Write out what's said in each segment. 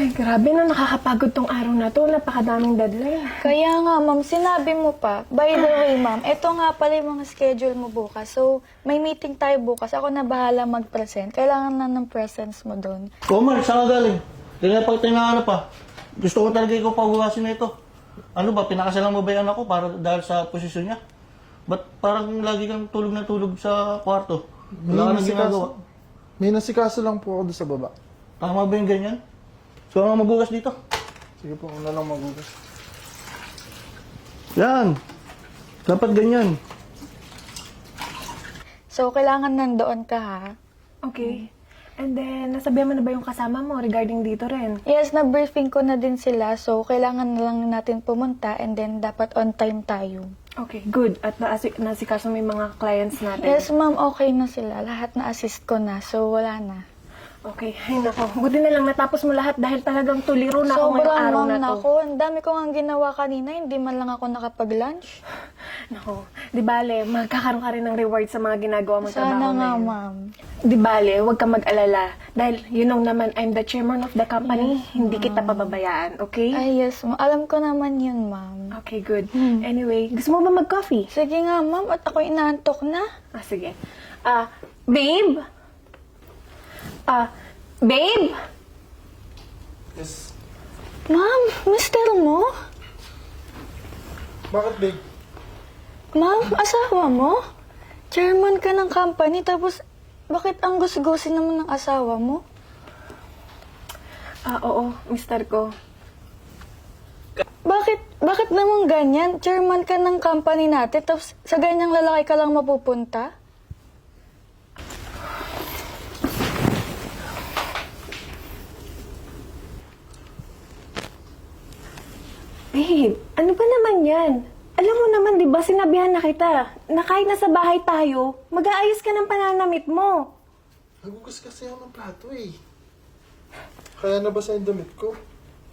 Ay, grabe na nakakapagod tong araw na to. Napakadaming deadline. Kaya nga, ma'am, sinabi mo pa. By the way, ma'am, eto nga pala yung mga schedule mo bukas. So, may meeting tayo bukas. Ako na bahala mag-present. Kailangan na ng presence mo doon. Omar, saan ka galing? Hindi na pag tinangan pa. Gusto ko talaga ikaw pagugasin na ito. Ano ba, pinakasalang mo ba yung anak ko para dahil sa posisyon niya? Ba't parang lagi kang tulog na tulog sa kwarto? Wala ka nang ginagawa. May nasikaso lang po ako doon sa baba. Tama ba yung ganyan? So, ano magugas dito? Sige po, una lang magugas. Yan. Dapat ganyan. So, kailangan nandoon ka, ha? Okay. And then, nasabihan mo na ba yung kasama mo regarding dito rin? Yes, na-briefing ko na din sila. So, kailangan na lang natin pumunta and then dapat on time tayo. Okay, good. At nasikaso mo yung mga clients natin. Yes, ma'am, okay na sila. Lahat na-assist ko na. So, wala na. Okay, ay nako. Buti na lang natapos mo lahat dahil talagang tuliro na ako ngayong Sobrang, araw ma'am, na to. nako. Ang dami ko nga ginawa kanina. Hindi man lang ako nakapag-lunch. Nako, di bale, magkakaroon ka rin ng reward sa mga ginagawa mong trabaho Sana nga, ngayon. ma'am. Di bale, huwag ka mag-alala. Dahil, you know naman, I'm the chairman of the company. Hindi kita pababayaan, okay? Ay, yes, ma'am. Alam ko naman yun, ma'am. Okay, good. Anyway, gusto mo ba mag-coffee? Sige nga, ma'am. At ako inaantok na. Sige. Babe? Babe? Yes. Ma'am, mister mo? Bakit, babe? Ma'am, asawa mo? Chairman ka ng company, tapos bakit ang gusi-gusi naman ng asawa mo? Oo, mister ko. Bakit naman ganyan? Chairman ka ng company natin, tapos sa ganyang lalaki ka lang mapupunta? Babe, ano ba naman yan? Alam mo naman, di ba, sinabihan na kita na kahit nasa bahay tayo, mag-aayos ka ng pananamit mo. Nagugas kasi ako ng plato eh. Kaya nabasa yung damit ko.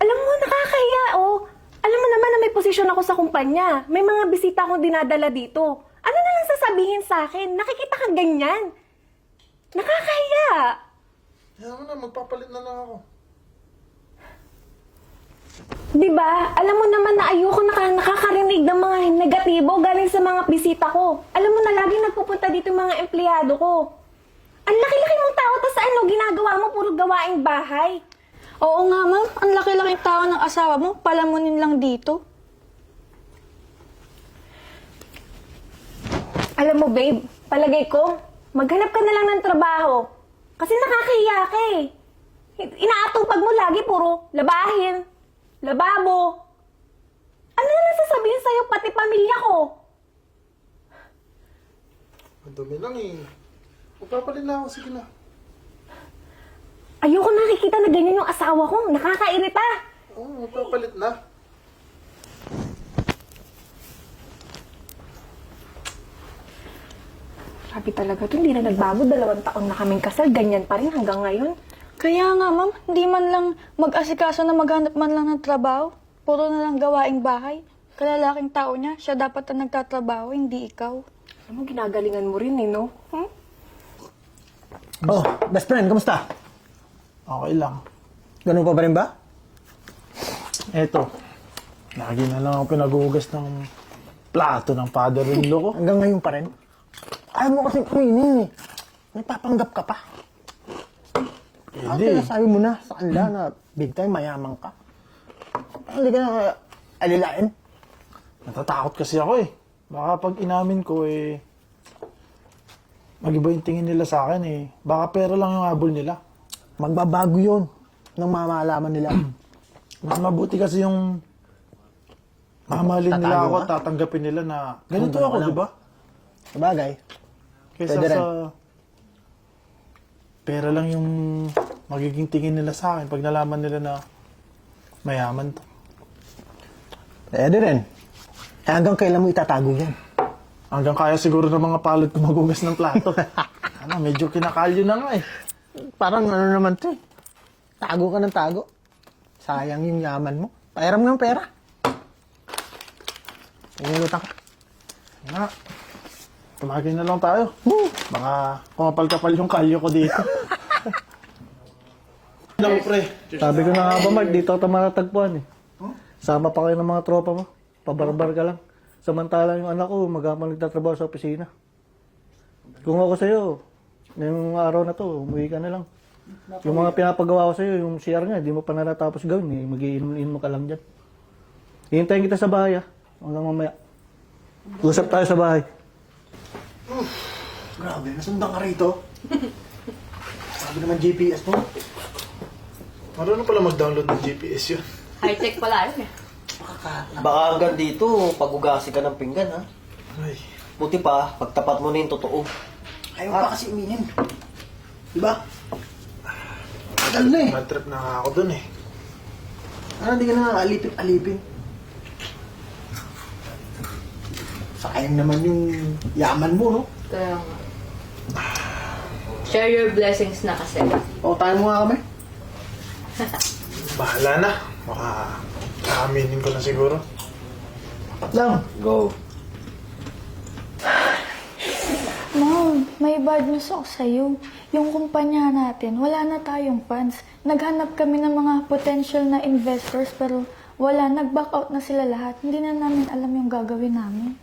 Alam mo, nakakahiya, oh. Alam mo naman na may posisyon ako sa kumpanya. May mga bisita akong dinadala dito. Ano na lang sasabihin sa akin? Nakikita kang ganyan. Nakakahiya. Kaya mo na, magpapalit na lang ako. Di ba? Alam mo naman na ayoko nakakarinig ng mga negatibo galing sa mga bisita ko. Alam mo na laging nagpupunta dito yung mga empleyado ko. Ang laki-laki mong tao, tas ano, ginagawa mo, puro gawaing bahay. Oo nga, ma'am. Ang laki-laking tao ng asawa mo, palamunin lang dito. Alam mo, babe, palagay ko, maghanap ka na lang ng trabaho. Kasi nakakahiya ka eh. Inaatupag mo lagi, puro labahin, lababo. Ano na lang sasabihin sa'yo, pati pamilya ko? Ang dumi lang eh. Magpapalit na ako, sige na. Ayoko nakikita na ganyan yung asawa ko. Nakakairita. Oo, magpapalit na. Sabi talaga to, hindi na nagbago. 2 taon na kaming kasal. Ganyan pa rin hanggang ngayon. Kaya nga, ma'am, hindi man lang mag-asikaso na maghanap man lang ng trabaho. Puro na lang gawaing bahay. Kalalaking tao niya, siya dapat ang nagtatrabaho, hindi ikaw. Alam mo, ginagalingan mo rin eh, no? Oh, best friend, kamusta? Okay lang. Ganun pa rin ba? Eto, lagi na lang ako pinagugas ng plato ng father-in-law ko. Hanggang ngayon pa rin? Ayaw mo kasing kumainin eh. Nagpapanggap ka pa. Ang Hindi. sinasabi mo na sa kanila na big time mayaman ka. Hindi ka na alilain. Natatakot kasi ako eh. Baka pag inamin ko eh, mag-iba yung tingin nila sa akin eh. Baka pera lang yung habol nila. Magbabago yun nang mamalaman nila. Mas mabuti kasi yung mamahalin nila Tatago ako ka? at tatanggapin nila na ganito Ganun ako, ka lang. di ba? Sabagay. Kaysa Pwede rin. sa pera lang yung magiging tingin nila sa akin pag nalaman nila na mayaman to. Pwede rin. Eh, hanggang kailan mo itatago yan? Hanggang kaya siguro ng mga palad ko magugas ng plato. Ano, medyo kinakalyo na nga eh. Parang ano naman to eh. Tago ka ng tago. Sayang yung yaman mo. Pairam ng pera. Ingulutan ka. Nga, tumagin na lang tayo. Baka kumapal-kapal yung kalyo ko dito. Daw, pre. Sabi ko na nga ba, Mark, dito ka matatagpuan eh. Sama pa kayo ng mga tropa mo. Pabarbar ka lang. Samantala yung anak ko, mag-ama nagtatrabaho sa opisina. Kung ako sa'yo, ngayong araw na to, umuwi ka na lang. Yung mga pinapagawa ko sa'yo, yung CR nga, di mo pa natatapos gawin eh. Mag-iinom ka lang dyan. Hihintayin kita sa bahay hanggang mamaya. Usap tayo sa bahay. Grabe, nasundan ka rito. Sabi naman GPS mo. Marunong pala mag-download ng GPS yun. High-tech pala yun eh. Baka hanggang dito, pagugasi ka ng pinggan, ha? Ay. Buti pa, pagtapat mo na yung totoo. Ayaw pa kasi uminin. Diba? Tagal na eh. Bad trip na nga ako dun eh. Ano, hindi ka na alipin-alipin. Sayang naman yung yaman mo, no? Kaya nga. Share your blessings na kasi. O, tayo mo nga kami. Bahala na. Baka aaminin ko na siguro. Lang. Go. Mom, may bad news ako sa'yo. Yung kumpanya natin, wala na tayong funds. Naghanap kami ng mga potential na investors pero wala, nag-back out na sila lahat. Hindi na namin alam yung gagawin namin.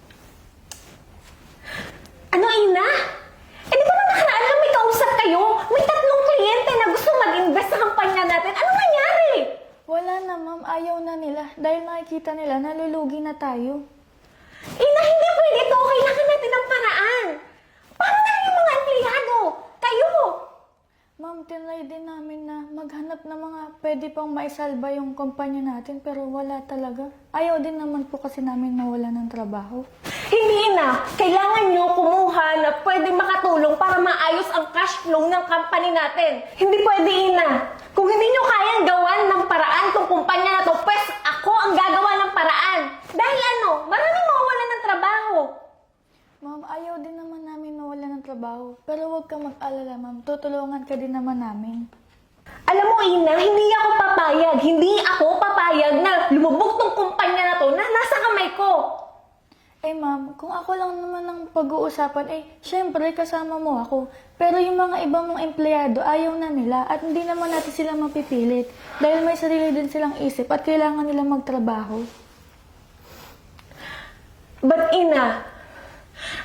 Ano, Ina? Eh, di ba nung nakaraan lang may kausap kayo? May 3 kliyente na gusto mag-invest sa kampanya natin. Ano nangyari? Wala na, Ma'am. Ayaw na nila. Dahil nakikita nila, nalulugi na tayo. Ina, hindi pwede ito. Kailangan natin ng paraan. Paano na yung mga empleyado? Kayo? Ma'am, tinry din namin na maghanap ng mga pwede pang maisalba yung kumpanya natin pero wala talaga. Ayaw din naman po kasi namin mawala ng trabaho. Hindi na. Kailangan nyo kumuha na pwede makatulong para maayos ang cash flow ng company natin. Hindi pwede, Ina. Kung hindi nyo kayang gawan ng paraan tong kumpanya na to, pues ako ang gagawa ng paraan. Dahil ano, maraming mawawalan ng trabaho. Ma'am, ayaw din naman namin mawala ng trabaho. Pero huwag ka mag-alala, Ma'am. Tutulungan ka din naman namin. Alam mo, Ina, hindi ako papayag. Hindi ako papayag na lumubog tong kumpanya na to na nasa kamay ko. Eh, Ma'am, kung ako lang naman ang pag-uusapan, syempre kasama mo ako. Pero yung mga iba mong empleyado, ayaw na nila at hindi naman natin sila mapipilit. Dahil may sarili din silang isip at kailangan nila magtrabaho. But Ina,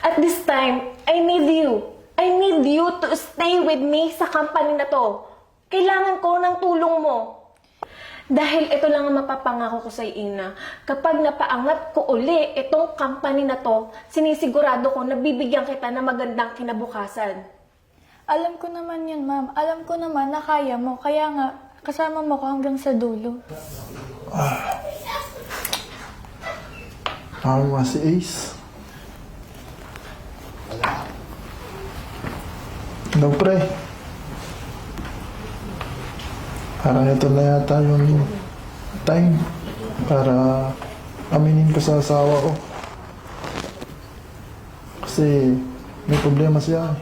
at this time, I need you. I need you to stay with me sa company na to. Kailangan ko ng tulong mo. Dahil ito lang ang mapapangako ko sa Ina. Kapag napaangat ko uli itong company na to, sinisigurado ko na bibigyan kita ng magandang kinabukasan. Alam ko naman yun, Ma'am. Alam ko naman na kaya mo. Kaya nga, kasama mo ko hanggang sa dulo. Tama si Ace. No, pre. Parang ito na yata yung time para aminin ko sa asawa ko. Kasi may problema siya.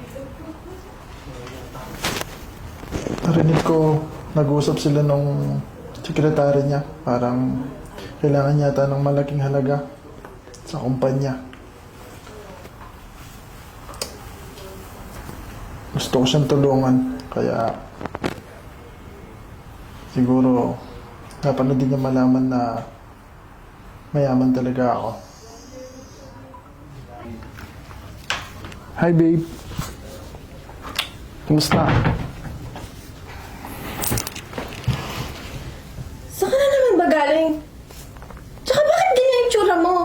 Narinig ko, nag-uusap sila nung sekretary niya. Parang kailangan yata ng malaking halaga sa kumpanya. Gusto ko siyang tulungan, kaya siguro dapat na din niya malaman na mayaman talaga ako. Hi, babe. Kumusta? Saan ka na naman ba galing? Tsaka bakit ganyan yung tsura mo?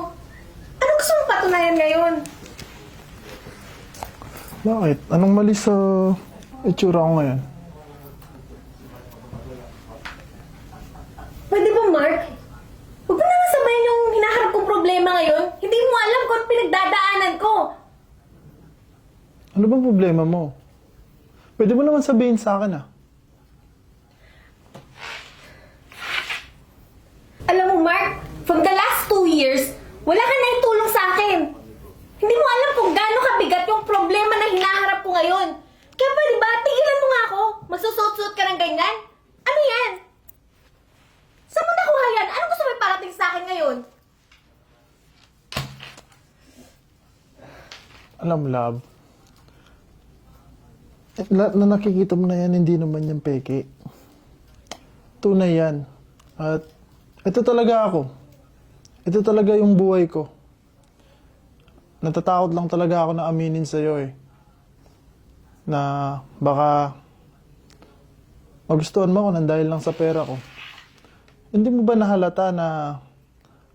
Ano gusto mong patunayan ngayon? Bakit? Anong mali sa itsura ko ngayon? Pwede ba, Mark? Huwag mo naman sabayan yung hinaharap kong problema ngayon. Hindi mo alam kung ano pinagdadaanan ko. Ano bang problema mo? Pwede mo naman sabihin sa akin Alam mo, Mark, from the last 2 years, wala ka naitulong sa akin. Hindi mo alam kung gaano kabigat yung problema na hinaharap ko ngayon. Kaya pwede ba, tigilan mo nga ako. Magsusuot-suot ka ng ganyan. Ano yan? Saan mo nakuha yan? Ano gusto mo iparating sa akin ngayon? Alam mo, love, lahat na nakikita mo na yan, hindi naman yan peke. Tunay yan. At ito talaga ako. Ito talaga yung buhay ko. Natatakot lang talaga ako na aminin sa'yo eh. Na baka magustuhan mo ako nang dahil lang sa pera ko. Hindi mo ba nahalata na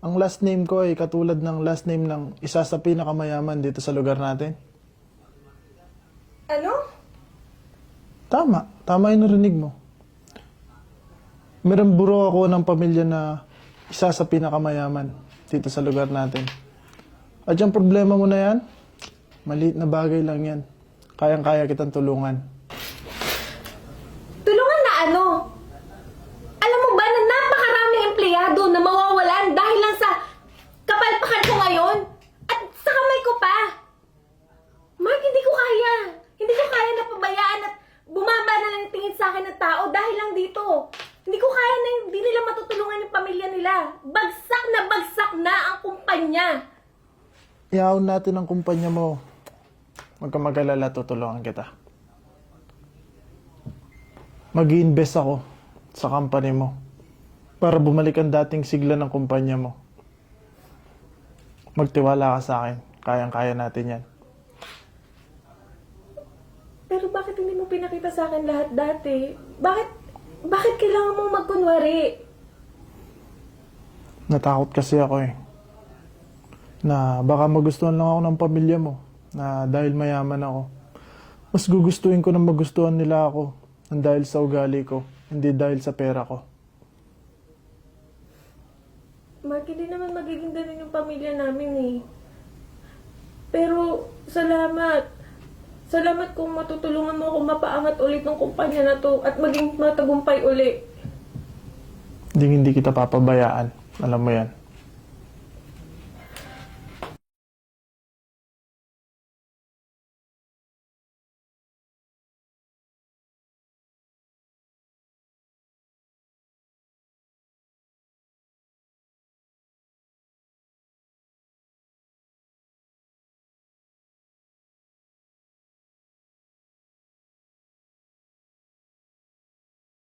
ang last name ko ay katulad ng last name ng isa sa pinakamayaman dito sa lugar natin? Ano? Tama. Tama yung narinig mo. Meron buro ako ng pamilya na isa sa pinakamayaman dito sa lugar natin. At yung problema mo na yan, maliit na bagay lang yan. Kayang-kaya kitang tulungan. Tulungan na ano? Alam mo ba na napakaraming empleyado na mawawalan dahil lang sa kapalpakan ko ngayon? At sa kamay ko pa. Mark, hindi ko kaya. Hindi ko kaya na pabayaan at bumaba na lang yung tingin sa akin ng tao dahil lang dito. Hindi ko kaya na hindi nila matutulungan yung pamilya nila. Bagsak na ang kumpanya. Ihaon natin ang kumpanya mo. Huwag ka mag-alala, tutulungan kita. Mag-i-invest ako sa company mo para bumalik ang dating sigla ng kumpanya mo. Magtiwala ka sa akin. Kayang-kaya natin yan. Pero bakit hindi mo pinakita sa akin lahat dati? Bakit kailangan mong magkunwari? Natakot kasi ako eh. Na baka magustuhan lang ako ng pamilya mo. Na dahil mayaman ako. Mas gugustuhin ko na magustuhan nila ako. Nang dahil sa ugali ko. Hindi dahil sa pera ko. Mark, hindi naman magiging ganun yung pamilya namin eh. Pero, salamat. Salamat kung matutulungan mo akong mapaangat ulit ng kumpanya na to at maging matagumpay ulit. Hindi kita papabayaan. Alam mo yan.